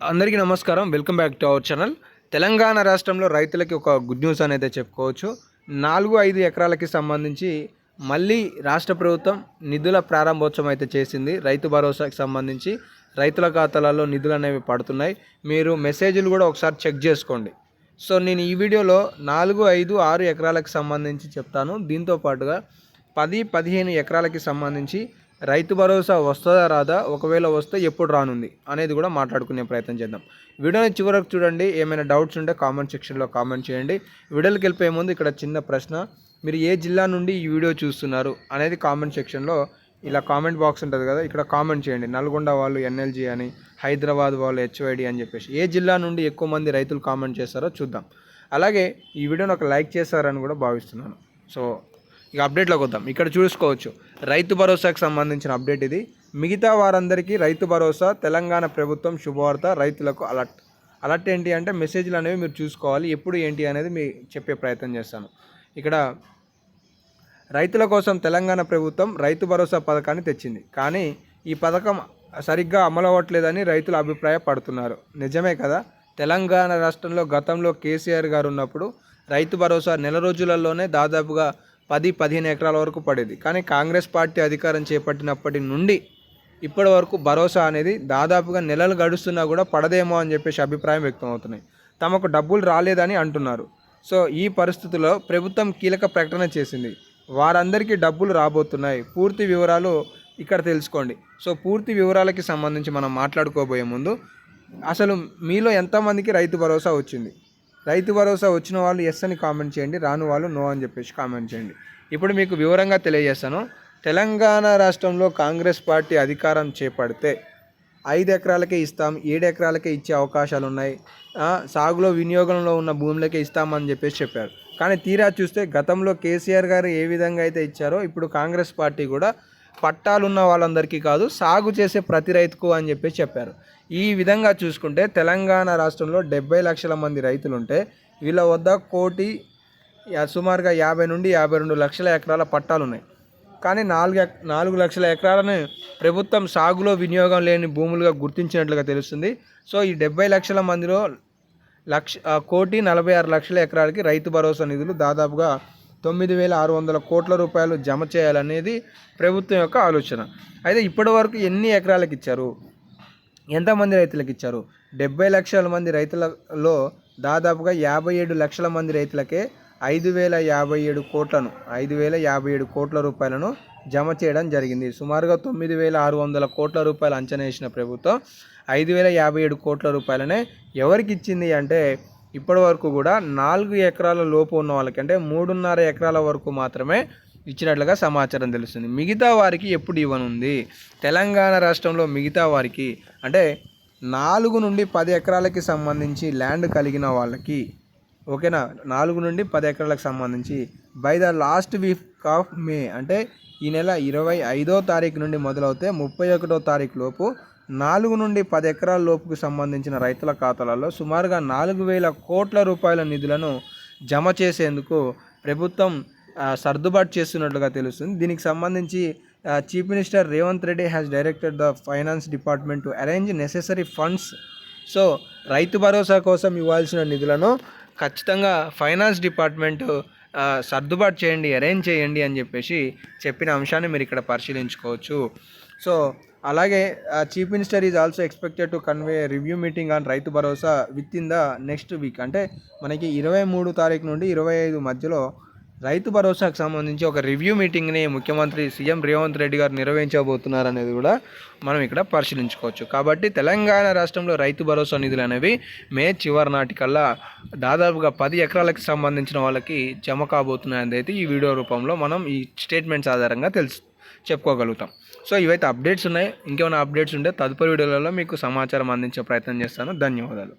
అందరికీ నమస్కారం. Welcome back to our channel. Telangana రాష్ట్రంలో రైతులకి ఒక గుడ్ న్యూస్ అనేది చెప్పుకోవచ్చు. 4-5 ఎకరాలకి సంబంధించి మళ్ళీ రాష్ట్ర ప్రభుత్వం నిధుల ప్రారంభోత్సవం అయితే చేసింది. రైతు భరోసాకి సంబంధించి రైతుల ఖాతాలలో నిధులు అనేవి పడుతున్నాయి. మీరు మెసేజ్లు కూడా ఒకసారి చెక్ చేసుకోండి. సో నేను ఈ వీడియోలో 4, 5, 6 ఎకరాలకు సంబంధించి చెప్తాను. దీంతో పాటుగా 10-15 ఎకరాలకి సంబంధించి రైతు భరోసా వస్తుందా రాదా, ఒకవేళ వస్తే ఎప్పుడు రానుంది అనేది కూడా మాట్లాడుకునే ప్రయత్నం చేద్దాం. వీడియోని చివరకు చూడండి. ఏమైనా డౌట్స్ ఉంటే కామెంట్ సెక్షన్లో కామెంట్ చేయండి. వీడియోకి వెళ్ళిపోయే ముందు ఇక్కడ చిన్న ప్రశ్న, మీరు ఏ జిల్లా నుండి ఈ వీడియో చూస్తున్నారు అనేది కామెంట్ సెక్షన్లో ఇలా కామెంట్ బాక్స్ ఉంటుంది కదా, ఇక్కడ కామెంట్ చేయండి. నల్గొండ వాళ్ళు ఎన్ఎల్జీ అని, హైదరాబాద్ వాళ్ళు హెచ్వైడి అని చెప్పేసి ఏ జిల్లా నుండి ఎక్కువ మంది రైతులు కామెంట్ చేస్తారో చూద్దాం. అలాగే ఈ వీడియోని ఒక లైక్ చేస్తారని కూడా భావిస్తున్నాను. సో ఇక అప్డేట్లోకి వద్దాం. ఇక్కడ చూసుకోవచ్చు రైతు భరోసాకు సంబంధించిన అప్డేట్ ఇది. మిగతా వారందరికీ రైతు భరోసా, తెలంగాణ ప్రభుత్వం శుభవార్త, రైతులకు అలర్ట్ ఏంటి అంటే మెసేజ్లు అనేవి మీరు చూసుకోవాలి. ఎప్పుడు ఏంటి అనేది మీ చెప్పే ప్రయత్నం చేస్తాను. ఇక్కడ రైతుల కోసం తెలంగాణ ప్రభుత్వం రైతు భరోసా పథకాన్ని తెచ్చింది. కానీ ఈ పథకం సరిగ్గా అమలు అవ్వట్లేదని రైతులు అభిప్రాయపడుతున్నారు. నిజమే కదా. తెలంగాణ రాష్ట్రంలో గతంలో కేసీఆర్ గారు ఉన్నప్పుడు రైతు భరోసా నెల రోజులలోనే దాదాపుగా 10-15 ఎకరాల వరకు పడేది. కానీ కాంగ్రెస్ పార్టీ అధికారం చేపట్టినప్పటి నుండి ఇప్పటి వరకు భరోసా అనేది దాదాపుగా నెలలు గడుస్తున్నా కూడా పడదేమో అని చెప్పేసి అభిప్రాయం వ్యక్తం అవుతున్నాయి. తమకు డబ్బులు రాలేదని అంటున్నారు. సో ఈ పరిస్థితుల్లో ప్రభుత్వం కీలక ప్రకటన చేసింది. వారందరికీ డబ్బులు రాబోతున్నాయి. పూర్తి వివరాలు ఇక్కడ తెలుసుకోండి. సో పూర్తి వివరాలకి సంబంధించి మనం మాట్లాడుకోబోయే ముందు అసలు మీలో ఎంతమందికి రైతు భరోసా వచ్చింది? రైతు భరోసా వచ్చిన వాళ్ళు ఎస్ అని కామెంట్ చేయండి, రాని వాళ్ళు నో అని చెప్పేసి కామెంట్ చేయండి. ఇప్పుడు మీకు వివరంగా తెలియజేస్తాను. తెలంగాణ రాష్ట్రంలో కాంగ్రెస్ పార్టీ అధికారం చేపడితే 5 ఎకరాలకే ఇస్తాం, 7 ఎకరాలకే ఇచ్చే అవకాశాలు ఉన్నాయి, సాగులో వినియోగంలో ఉన్న భూములకే ఇస్తామని చెప్పారు. కానీ తీరా చూస్తే గతంలో కేసీఆర్ గారు ఏ విధంగా అయితే ఇచ్చారో ఇప్పుడు కాంగ్రెస్ పార్టీ కూడా పట్టాలున్న వాళ్ళందరికీ కాదు, సాగు చేసే ప్రతి రైతుకు అని చెప్పారు. ఈ విధంగా చూసుకుంటే తెలంగాణ రాష్ట్రంలో 70 లక్షల మంది రైతులుంటే వీళ్ళ వద్ద సుమారుగా 50 నుండి 52 లక్షల ఎకరాల పట్టాలు ఉన్నాయి. కానీ 4 లక్షల ఎకరాలను ప్రభుత్వం సాగులో వినియోగం లేని భూములుగా గుర్తించినట్లుగా తెలుస్తుంది. సో ఈ 70 లక్షల మందిలో 1,46 లక్షల ఎకరాలకి రైతు భరోసా నిధులు దాదాపుగా 9,600 కోట్ల రూపాయలు జమ చేయాలనేది ప్రభుత్వం యొక్క ఆలోచన. అయితే ఇప్పటి వరకు ఎన్ని ఎకరాలకు ఇచ్చారు, ఎంతమంది రైతులకు ఇచ్చారు? 70 లక్షల మంది రైతులలో దాదాపుగా 57 లక్షల మంది రైతులకే 5,057 కోట్ల రూపాయలను జమ చేయడం జరిగింది. సుమారుగా 9,600 కోట్ల రూపాయలు అంచనా వేసిన ప్రభుత్వం 5,057 కోట్ల రూపాయలనే ఎవరికి ఇచ్చింది అంటే ఇప్పటి వరకు కూడా 4 ఎకరాల లోపు ఉన్న వాళ్ళకి, అంటే 3.5 ఎకరాల వరకు మాత్రమే ఇచ్చినట్లుగా సమాచారం తెలుస్తుంది. మిగతా వారికి ఎప్పుడు ఇవ్వనుంది? తెలంగాణ రాష్ట్రంలో మిగతా వారికి అంటే 4 నుండి 10 ఎకరాలకి సంబంధించి ల్యాండ్ కలిగిన వాళ్ళకి, ఓకేనా, 4 నుండి 10 ఎకరాలకు సంబంధించి by the last week of May, అంటే ఈ నెల 25వ తారీఖు నుండి మొదలవుతే 31వ తారీఖు లోపు 4 నుండి 10 ఎకరాల లోపుకు సంబంధించిన రైతుల ఖాతాలలో సుమారుగా 4,000 కోట్ల రూపాయల నిధులను జమ చేసేందుకు ప్రభుత్వం సర్దుబాటు చేస్తున్నట్లుగా తెలుస్తుంది. దీనికి సంబంధించి chief minister Revanth Reddy has directed the finance department to arrange necessary funds. So Rythu Bharosa కోసం ఇవ్వాల్సిన నిధులను ఖచ్చితంగా ఫైనాన్స్ డిపార్ట్మెంట్ సర్దుబాటు చేయండి, అరేంజ్ చేయండి అని చెప్పిన అంశాన్ని మీరు ఇక్కడ పరిశీలించుకోవచ్చు. సో అలాగే chief minister is also expected to convey review meeting on Rythu Bharosa with in the next week, అంటే మనకి 23 తారీఖు నుండి 25 మధ్యలో రైతు భరోసాకు సంబంధించి ఒక రివ్యూ మీటింగ్ని ముఖ్యమంత్రి సీఎం రేవంత్ రెడ్డి గారు నిర్వహించబోతున్నారు అనేది కూడా మనం ఇక్కడ పరిశీలించుకోవచ్చు. కాబట్టి తెలంగాణ రాష్ట్రంలో రైతు భరోసా నిధులు అనేవి మే చివరి నాటికల్లా దాదాపుగా 10 ఎకరాలకు సంబంధించిన వాళ్ళకి జమ కాబోతున్నాయని అయితే ఈ వీడియో రూపంలో మనం ఈ స్టేట్మెంట్స్ ఆధారంగా చెప్పుకోగలుగుతాం. సో ఇవైతే అప్డేట్స్ ఉన్నాయి. ఇంకేమైనా అప్డేట్స్ ఉంటే తదుపరి వీడియోలలో మీకు సమాచారం అందించే ప్రయత్నం చేస్తాను. ధన్యవాదాలు.